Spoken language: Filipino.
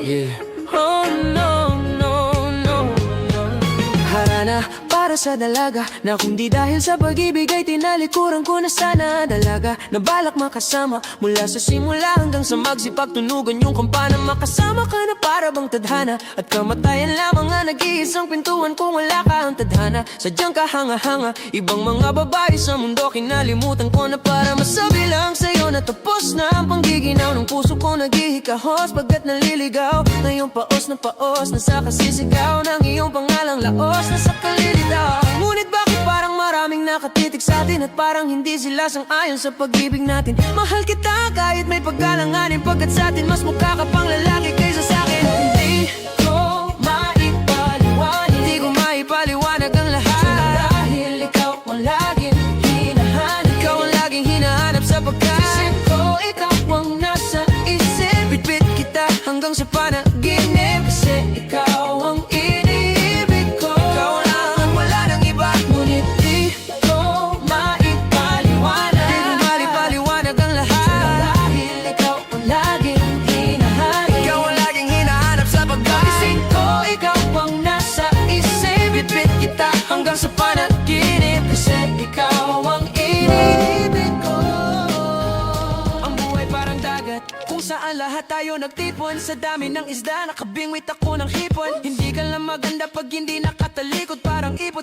Yeah. Oh no, no, no, no. Harana para sa dalaga na kung di dahil sa pag-ibig ay tinalikuran ko na sana. Dalaga na balak makasama mula sa simula hanggang sa magsipagtunugan yung kampana. Makasama ka na para bang tadhana at kamatayan lamang ang nag-iisang pintuan kung wala ka ang tadhana. Sadyang kahanga-hanga ibang mga babae sa mundo kinalimutan ko na para masabi lang sa'yo na tapos na ang panggiginaw ng puso ko naghihikahos pagkat naliligaw. Ngayong paos na sa kasisigaw ng iyong pangalang laos na sa kalilitaw. Ngunit bakit parang maraming nakatitig sa atin at parang hindi sila sang-ayon sa pag-ibig natin? Mahal kita kahit may pagkalanganin pagkat sa atin mas mukha ka pang lalaki kaysa sa akin. Hindi ko maipaliwanag, hindi ko maipaliwanag ang lahat dahil ikaw ang laging hinahanap. Ikaw ang laging hinahanap sapagkat isip ko ikaw ang nasa isip. Bitbit kita hanggang sa panaginip kasi ikaw ang iniibig ko. Ikaw lang ang wala ng iba. Ngunit di ko maipaliwanag, di ko maipaliwanag ang lahat dahil ikaw ang laging hinahanap. Ikaw ang laging hinahanap sapagkat isip ko ikaw ang nasa isip. Bitbit kita hanggang sa panaginip kasi ikaw ang iniibig ko. Ang buhay parang dagat kung saan lahat tayo nagtipon. Sa dami ng isda nakabingwit ako ng hipon. Hindi ka lang maganda pag hindi nakatalikod parang ipot.